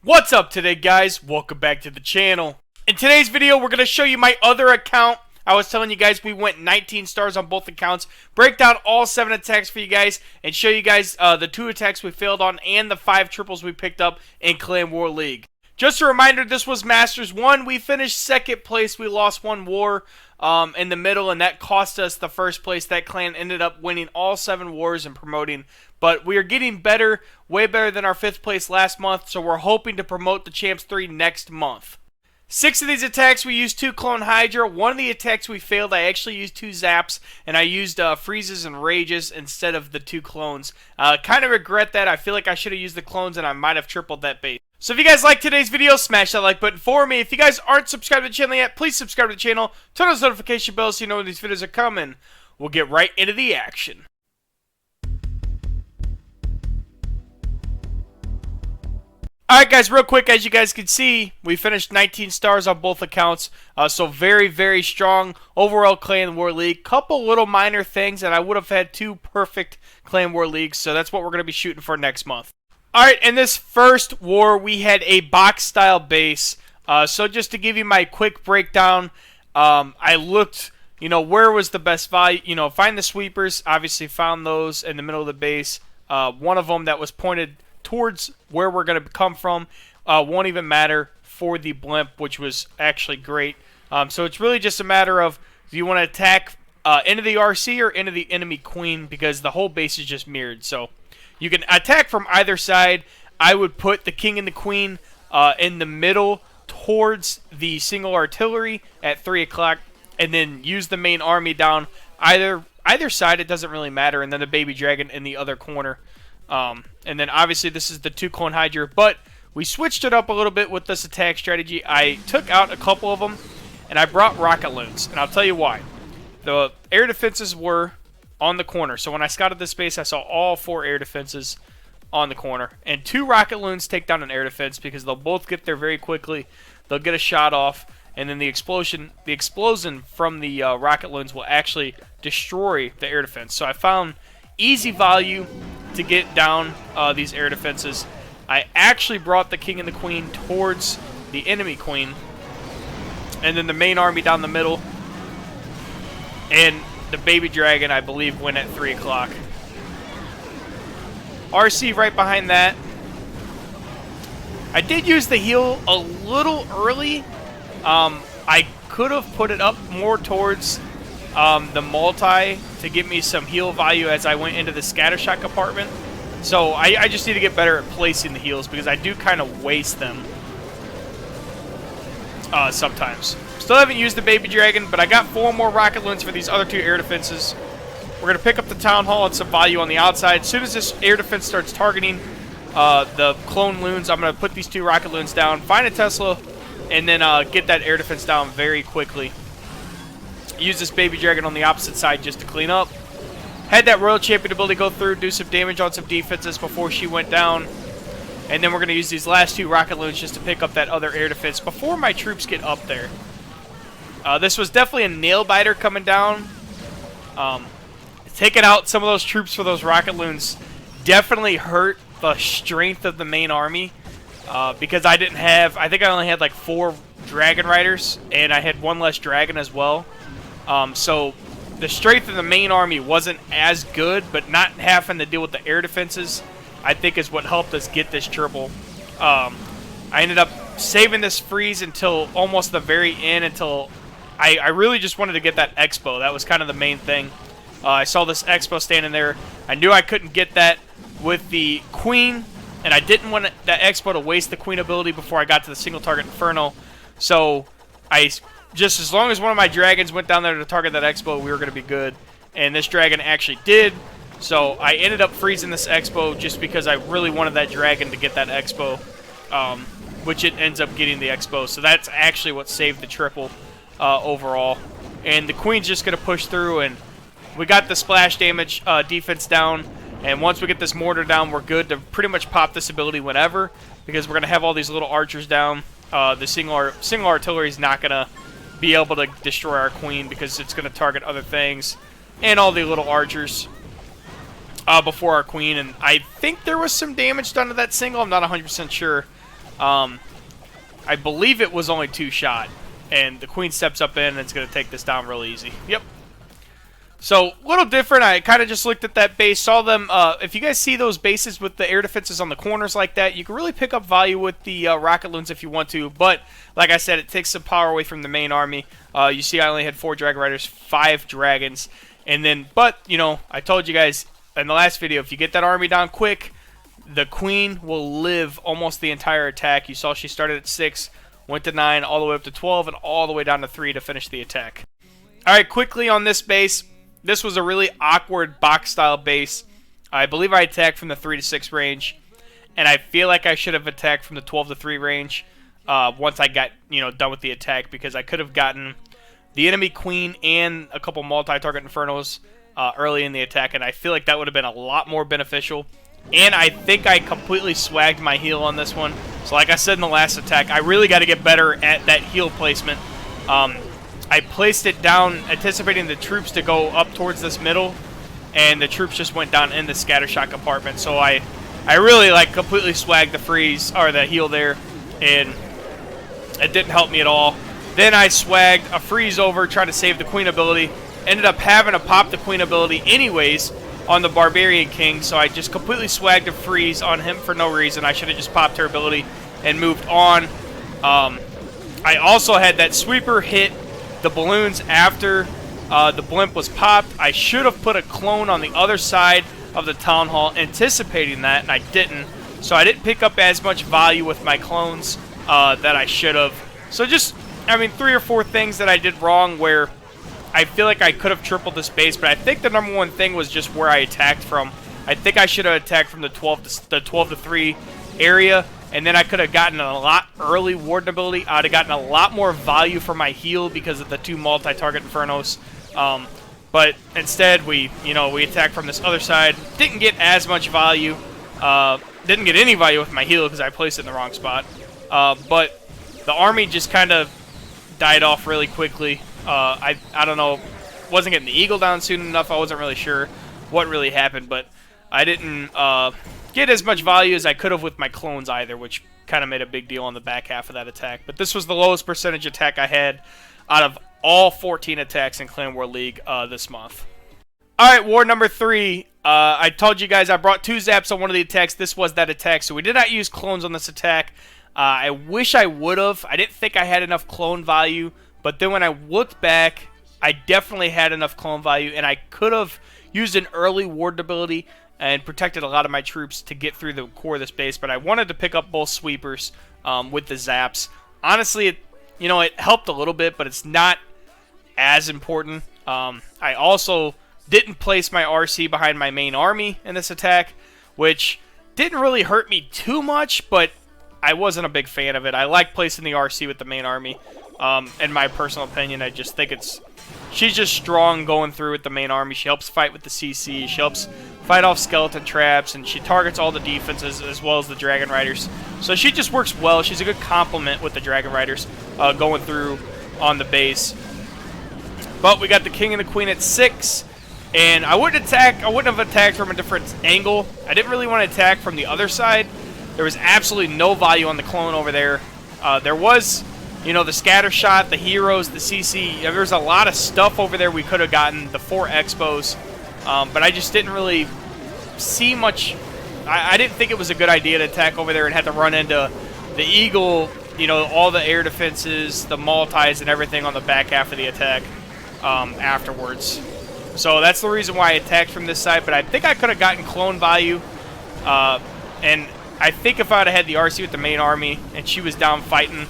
What's up today, guys? Welcome back to the channel. In today's video, we're going to show you my other account. I was telling you guys we went 19 stars on both accounts, break down all 7 attacks for you guys, and show you guys the 2 attacks we failed on and the 5 triples we picked up in Clan War League. Just a reminder, this was Masters 1. We finished 2nd place. We lost 1 war in the middle, and that cost us the 1st place. That clan ended up winning all 7 wars and promoting. But we are getting better, way better than our 5th place last month, so we're hoping to promote the Champs 3 next month. 6 of these attacks we used 2 clone Hydra. 1 of the attacks we failed, I actually used 2 zaps, and I used freezes and rages instead of the 2 clones. Kind of regret that. I feel like I should have used the clones and I might have tripled that base. So if you guys like today's video, smash that like button for me. If you guys aren't subscribed to the channel yet, please subscribe to the channel. Turn on those notification bells so you know when these videos are coming. We'll get right into the action. Alright guys, real quick, as you guys can see, we finished 19 stars on both accounts, so very, very strong overall Clan War League. Couple little minor things, and I would have had 2 perfect Clan War Leagues, so that's what we're going to be shooting for next month. Alright, in this first war, we had a box-style base, so just to give you my quick breakdown, I looked, where was the best value, find the sweepers, obviously found those in the middle of the base. One of them that was pointed towards where we're going to come from won't even matter for the blimp, which was actually great. So it's really just a matter of, do you want to attack into the RC or into the enemy queen, because the whole base is just mirrored. So you can attack from either side. I would put the king and the queen in the middle towards the single artillery at 3 o'clock, and then use the main army down either side. It doesn't really matter, and then the baby dragon in the other corner. And then obviously this is the 2 clone Hydra, but we switched it up a little bit with this attack strategy. I took out a couple of them, and I brought rocket loons, and I'll tell you why. The air defenses were on the corner, so when I scouted this base, I saw all 4 air defenses on the corner, and 2 rocket loons take down an air defense because they'll both get there very quickly. They'll get a shot off, and then the explosion from the rocket loons will actually destroy the air defense. So I found easy value to get down these air defenses. I actually brought the king and the queen towards the enemy queen, and then the main army down the middle, and the baby dragon, I believe, went at 3 o'clock. RC right behind that. I did use the heal a little early. I could have put it up more towards the multi to give me some heal value as I went into the scattershot compartment. So I just need to get better at placing the heals, because I do kind of waste them sometimes. Still haven't used the baby dragon, but I got 4 more rocket loons for these other 2 air defenses. We're going to pick up the town hall and some value on the outside. As soon as this air defense starts targeting the clone loons, I'm going to put these 2 rocket loons down, find a Tesla, and then get that air defense down very quickly. Use this baby dragon on the opposite side just to clean up. Had that royal champion ability go through, do some damage on some defenses before she went down. And then we're going to use these last 2 rocket loons just to pick up that other air defense before my troops get up there. This was definitely a nail biter coming down. Taking out some of those troops for those rocket loons definitely hurt the strength of the main army. Because I didn't have, I think I only had like 4 dragon riders, and I had 1 less dragon as well. So the strength of the main army wasn't as good, but not having to deal with the air defenses, I think, is what helped us get this triple. I ended up saving this freeze until almost the very end, until I really just wanted to get that expo. That was kind of the main thing. I saw this expo standing there. I knew I couldn't get that with the queen, and I didn't want that expo to waste the queen ability before I got to the single target inferno. So just as long as one of my dragons went down there to target that expo, we were going to be good. And this dragon actually did. So I ended up freezing this expo just because I really wanted that dragon to get that expo, which it ends up getting the expo. So that's actually what saved the triple overall. And the queen's just going to push through, and we got the splash damage defense down. And once we get this mortar down, we're good to pretty much pop this ability whenever, because we're going to have all these little archers down. The single artillery is not going to be able to destroy our queen, because it's going to target other things and all the little archers before our queen. And I think there was some damage done to that single. I'm not 100% sure. I believe it was only 2-shot, and the queen steps up in and it's going to take this down real easy. Yep. So, a little different. I kind of just looked at that base, saw them. If you guys see those bases with the air defenses on the corners like that, you can really pick up value with the rocket loons if you want to. But, like I said, it takes some power away from the main army. You see I only had 4 Dragon Riders, 5 Dragons. And then, but, you know, I told you guys in the last video, if you get that army down quick, the queen will live almost the entire attack. You saw she started at 6, went to 9, all the way up to 12, and all the way down to 3 to finish the attack. Alright, quickly on this base. This was a really awkward box-style base. I believe I attacked from the 3 to 6 range, and I feel like I should have attacked from the 12 to 3 range once I got, you know, done with the attack, because I could have gotten the enemy queen and a couple multi-target infernos early in the attack, and I feel like that would have been a lot more beneficial. And I think I completely swagged my heal on this one. So like I said in the last attack, I really got to get better at that heal placement. I placed it down anticipating the troops to go up towards this middle, and the troops just went down in the scattershot compartment. So I really like completely swagged the freeze or the heal there, and it didn't help me at all. Then I swagged a freeze over, tried to save the queen ability, ended up having to pop the queen ability anyways on the Barbarian King, so I just completely swagged a freeze on him for no reason. I should have just popped her ability and moved on. I also had that sweeper hit the balloons after the blimp was popped. I should have put a clone on the other side of the town hall, anticipating that, and I didn't. So I didn't pick up as much value with my clones that I should have. So just, I mean, 3 or 4 things that I did wrong where I feel like I could have tripled this base, but I think the number one thing was just where I attacked from. I think I should have attacked from the 12 to 3 area, and then I could have gotten a lot early warden ability. I'd have gotten a lot more value for my heal because of the 2 multi-target infernos. But instead, we attacked from this other side. Didn't get as much value. Didn't get any value with my heal because I placed it in the wrong spot. But the army just kind of died off really quickly. I don't know. Wasn't getting the eagle down soon enough. I wasn't really sure what really happened, but I didn't get as much value as I could have with my clones either, which kind of made a big deal on the back half of that attack. But this was the lowest percentage attack I had out of all 14 attacks in Clan War League this month. Alright, war number 3. I told you guys I brought 2 zaps on one of the attacks. This was that attack, so we did not use clones on this attack. I wish I would have. I didn't think I had enough clone value, but then when I looked back, I definitely had enough clone value, and I could have used an early ward ability and protected a lot of my troops to get through the core of this base, but I wanted to pick up both sweepers with the zaps. Honestly, it helped a little bit, but it's not as important. I also didn't place my RC behind my main army in this attack, which didn't really hurt me too much, but I wasn't a big fan of it. I like placing the RC with the main army. In my personal opinion, I just think she's just strong going through with the main army. She helps fight with the CC. She helps fight off skeleton traps, and she targets all the defenses as well as the Dragon Riders. So she just works well. She's a good complement with the Dragon Riders going through on the base. But we got the King and the Queen at 6, and I wouldn't have attacked from a different angle. I didn't really want to attack from the other side. There was absolutely no value on the clone over there. There was, the scatter shot, the heroes, the CC. There's a lot of stuff over there we could have gotten, the 4 expos. But I just didn't really see much. I didn't think it was a good idea to attack over there and have to run into the eagle, all the air defenses, the multis, and everything on the back half of the attack afterwards. So that's the reason why I attacked from this side. But I think I could have gotten clone value. And I think if I would have had the RC with the main army and she was down fighting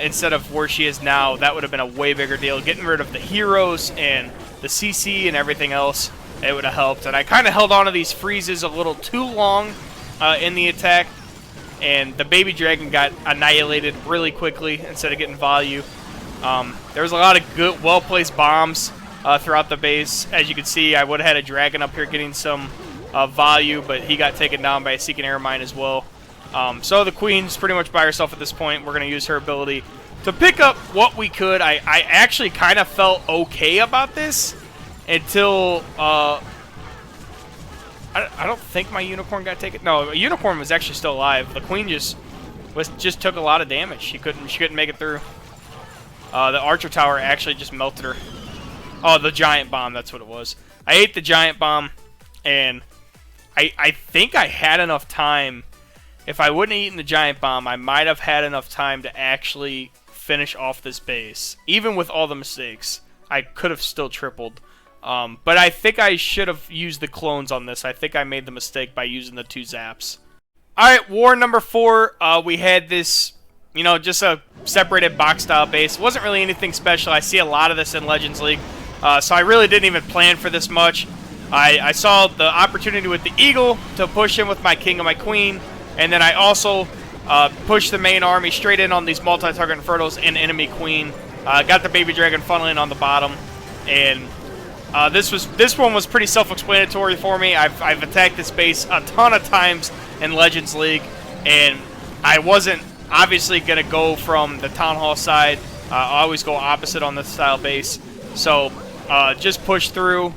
instead of where she is now, that would have been a way bigger deal. Getting rid of the heroes and the CC and everything else, it would have helped. And I kind of held on to these freezes a little too long in the attack, and the baby dragon got annihilated really quickly instead of getting value. There was a lot of good, well-placed bombs throughout the base. As you can see, I would have had a dragon up here getting some value, but he got taken down by a Seeking Air Mine as well. So the Queen's pretty much by herself at this point. We're going to use her ability to pick up what we could. I actually kind of felt okay about this until I don't think my unicorn got taken. No, a unicorn was actually still alive. The Queen just just took a lot of damage. She couldn't make it through. The archer tower actually just melted her. Oh, the giant bomb, that's what it was. I ate the giant bomb, and I think I had enough time. If I wouldn't have eaten the giant bomb, I might have had enough time to actually finish off this base. Even with all the mistakes, I could have still tripled. But I think I should have used the clones on this. I think I made the mistake by using the 2 zaps. Alright, war number 4. We had this, you know, just a separated box style base. It wasn't really anything special. I see a lot of this in Legends League. So I really didn't even plan for this much. I saw the opportunity with the Eagle to push in with my King and my Queen. And then I also pushed the main army straight in on these multi-target Infernos and enemy Queen. Got the Baby Dragon funneling on the bottom. And this one was pretty self-explanatory for me. I've attacked this base a ton of times in Legends League. And I wasn't obviously going to go from the Town Hall side. I always go opposite on this style base. So just push through.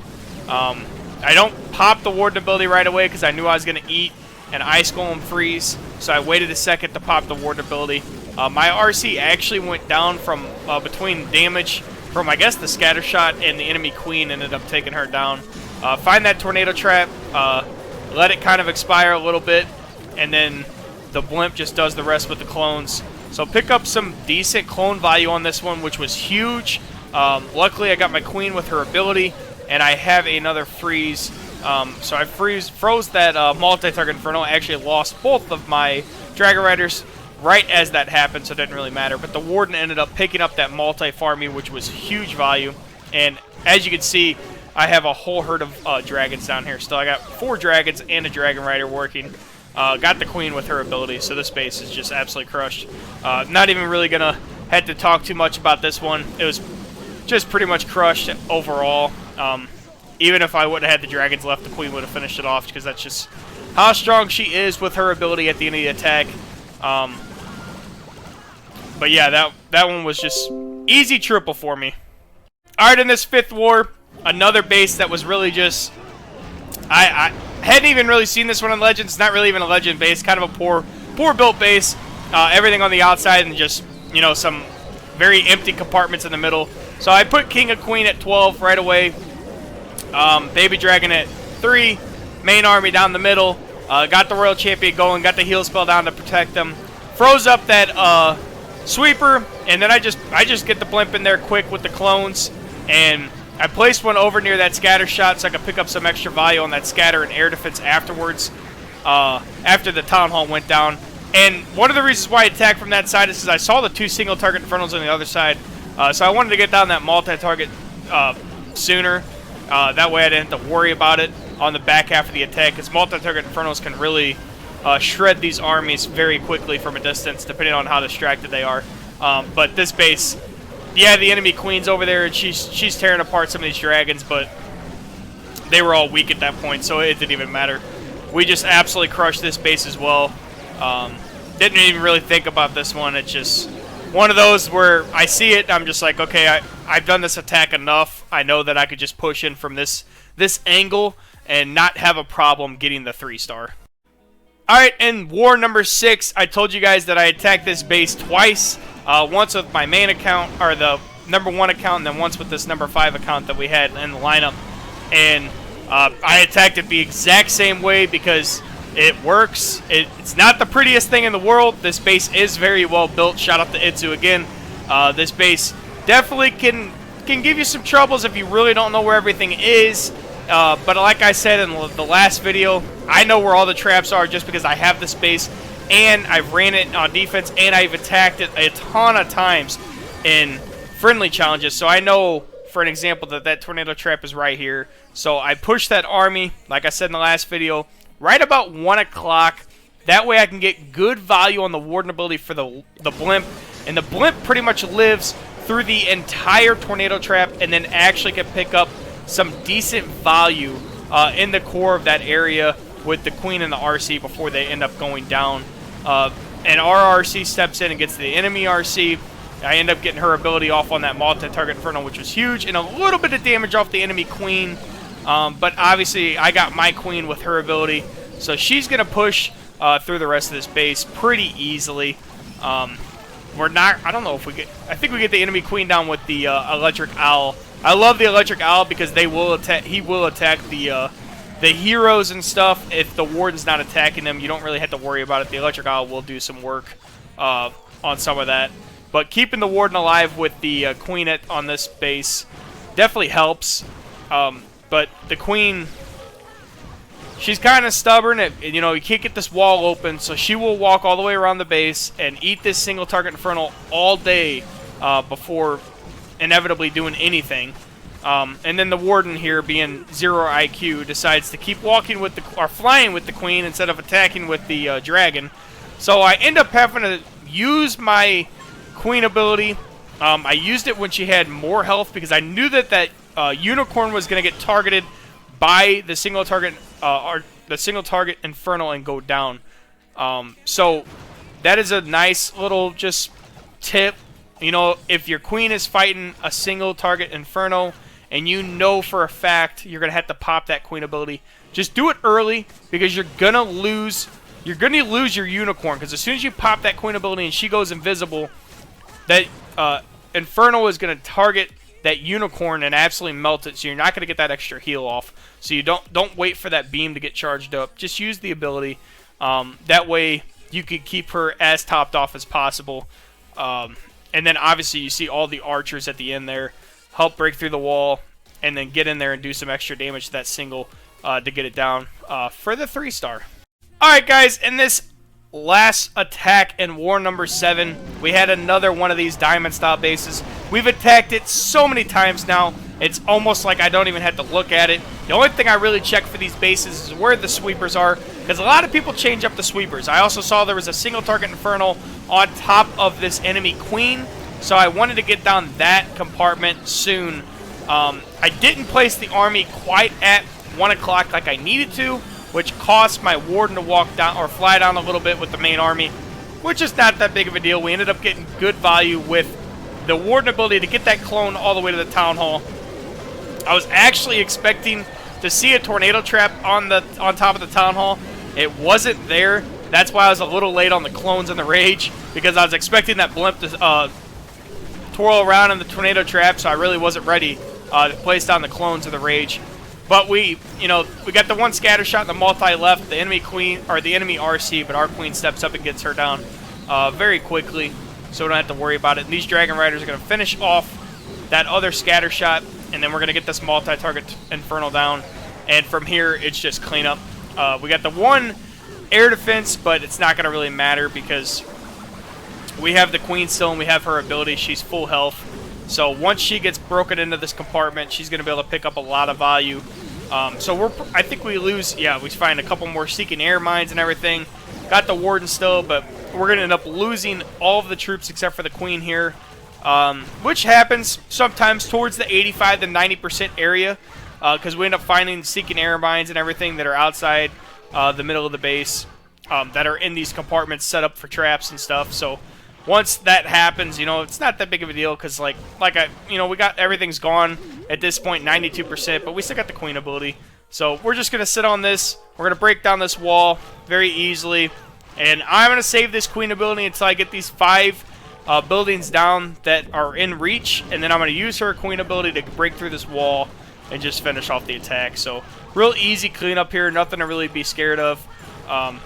I don't pop the Warden ability right away because I knew I was going to eat an Ice Golem freeze, so I waited a second to pop the Warden ability. My RC actually went down from between damage from, I guess, the scatter shot and the enemy Queen ended up taking her down. Find that tornado trap, let it kind of expire a little bit, and then the blimp just does the rest with the clones. So pick up some decent clone value on this one, which was huge. Luckily, I got my Queen with her ability, and I have another freeze. So I froze that multi-target Inferno. I actually lost both of my Dragon Riders right as that happened, so it didn't really matter. But the Warden ended up picking up that multi-farming, which was huge value. And as you can see, I have a whole herd of dragons down here still. I got 4 dragons and a Dragon Rider working. Got the Queen with her ability, so this base is just absolutely crushed. Not even really going to have to talk too much about this one. It was just pretty much crushed overall. Even if I wouldn't have had the dragons left, the Queen would have finished it off because that's just how strong she is with her ability at the end of the attack. But yeah, that one was just easy triple for me. Alright, in this 5th war, another base that was really just... I hadn't even really seen this one in Legends. It's not really even a Legend base. Kind of a poor built base. Everything on the outside and just, you know, some very empty compartments in the middle. So I put King and Queen at 12 right away. Baby Dragon at 3. Main army down the middle. Got the Royal Champion going. Got the heal spell down to protect them. Froze up that sweeper. And then I just get the blimp in there quick with the clones. And I placed one over near that scatter shot so I could pick up some extra value on that scatter and air defense afterwards. After the Town Hall went down. And one of the reasons why I attacked from that side is because I saw the 2 single target Infernos on the other side. So I wanted to get down that multi-target sooner. That way I didn't have to worry about it on the back half of the attack, because multi-target Infernos can really shred these armies very quickly from a distance, depending on how distracted they are. But this base, yeah, the enemy Queen's over there, and she's tearing apart some of these dragons, but they were all weak at that point, so it didn't even matter. We just absolutely crushed this base as well. Didn't even really think about this one. It's just one of those where I see it, I'm just like, okay, I've done this attack enough. I know that I could just push in from this angle and not have a problem getting the 3-star. Alright, in war number 6, I told you guys that I attacked this base twice. Once with my main account, or the number 1 account, and then once with this number 5 account that we had in the lineup. And I attacked it the exact same way because it works. It's not the prettiest thing in the world. This base is very well built. Shout out to Itzu again. This base definitely can give you some troubles if you really don't know where everything is. But like I said in the last video, I know where all the traps are just because I have this base, and I've ran it on defense, and I've attacked it a ton of times in friendly challenges. So I know, for an example, that tornado trap is right here. So I pushed that army, like I said in the last video, right about 1 o'clock. That way I can get good value on the Warden ability for the blimp. And the blimp pretty much lives through the entire tornado trap, and then actually can pick up some decent value in the core of that area with the Queen and the RC before they end up going down. And our RC steps in and gets the enemy RC. I end up getting her ability off on that multi-target Inferno, which was huge, and a little bit of damage off the enemy Queen. But obviously, I got my Queen with her ability, so she's going to push through the rest of this base pretty easily. We're not, I don't know if we get, I think we get the enemy queen down with the electric owl. I love the electric owl because they will attack, he will attack the heroes and stuff. If the warden's not attacking them, you don't really have to worry about it. The electric owl will do some work on some of that. But keeping the warden alive with the queen on this base definitely helps. But the queen, she's kind of stubborn. You know, you can't get this wall open, so she will walk all the way around the base and eat this single target infernal all day before inevitably doing anything. And then the warden here, being 0 IQ, decides to keep walking with the, or flying with the queen instead of attacking with the dragon. So I end up having to use my queen ability. I used it when she had more health because I knew that that unicorn was going to get targeted by the single target or the single target infernal and go down. So that is a nice little just tip. You know, if your queen is fighting a single target inferno and you know for a fact you're going to have to pop that queen ability, just do it early because you're going to lose your unicorn, because as soon as you pop that queen ability and she goes invisible, that inferno is going to target that unicorn and absolutely melt it, so you're not going to get that extra heal off. So you don't wait for that beam to get charged up. Just use the ability. That way you could keep her as topped off as possible. And then obviously you see all the archers at the end there help break through the wall and then get in there and do some extra damage to that single to get it down for the 3-star. Alright guys, in this last attack in war number 7, we had another one of these diamond style bases. We've attacked it so many times now, it's almost like I don't even have to look at it. The only thing I really check for these bases is where the sweepers are, because a lot of people change up the sweepers. I also saw there was a single target infernal on top of this enemy queen, so I wanted to get down that compartment soon. I didn't place the army quite at 1 o'clock like I needed to, which cost my warden to walk down or fly down a little bit with the main army, which is not that big of a deal. We ended up getting good value with the warden ability to get that clone all the way to the town hall. I was actually expecting to see a tornado trap on top of the town hall. It wasn't there. That's why I was a little late on the clones and the rage, because I was expecting that blimp to twirl around in the tornado trap, so I really wasn't ready to place down the clones of the rage. But we got the one scatter shot, the multi left, the enemy queen, or the enemy RC, but our queen steps up and gets her down very quickly, so we don't have to worry about it. And these Dragon Riders are going to finish off that other scatter shot, and then we're going to get this multi-target Infernal down. And from here, it's just cleanup. We got the one air defense, but it's not going to really matter because we have the queen still, and we have her ability. She's full health. So once she gets broken into this compartment, she's going to be able to pick up a lot of value. So I think we lose, yeah, we find a couple more Seeking Air Mines and everything. Got the Warden still, but we're going to end up losing all of the troops except for the Queen here, which happens sometimes towards the 85 to 90% area, because we end up finding Seeking Air Mines and everything that are outside the middle of the base, that are in these compartments set up for traps and stuff. So once that happens, it's not that big of a deal, because we got everything's gone at this point, 92%, but we still got the Queen ability. So we're just going to sit on this. We're going to break down this wall very easily, and I'm going to save this Queen ability until I get these 5 buildings down that are in reach, and then I'm going to use her Queen ability to break through this wall and just finish off the attack. So real easy cleanup here, nothing to really be scared of.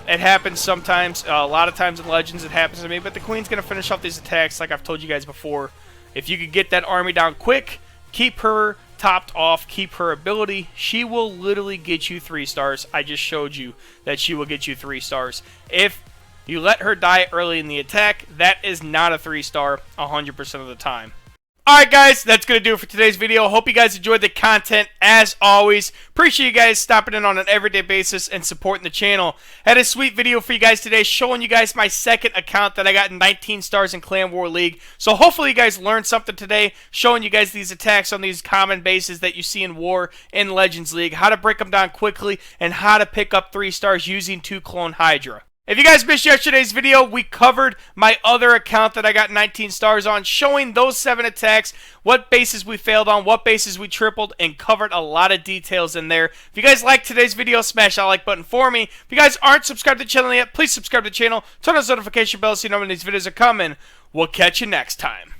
It happens sometimes, a lot of times in Legends it happens to me, but the Queen's going to finish off these attacks like I've told you guys before. If you could get that army down quick, keep her topped off, keep her ability, she will literally get you 3 stars. I just showed you that she will get you 3 stars. If you let her die early in the attack, that is not a 3-star 100% of the time. Alright guys, that's going to do it for today's video. Hope you guys enjoyed the content as always. Appreciate you guys stopping in on an everyday basis and supporting the channel. Had a sweet video for you guys today showing you guys my second account that I got 19 stars in Clan War League. So hopefully you guys learned something today, showing you guys these attacks on these common bases that you see in War and Legends League, how to break them down quickly, and how to pick up 3 stars using 2 Clone Hydra. If you guys missed yesterday's video, we covered my other account that I got 19 stars on, showing those 7 attacks, what bases we failed on, what bases we tripled, and covered a lot of details in there. If you guys liked today's video, smash that like button for me. If you guys aren't subscribed to the channel yet, please subscribe to the channel, turn on the notification bell so you know when these videos are coming. We'll catch you next time.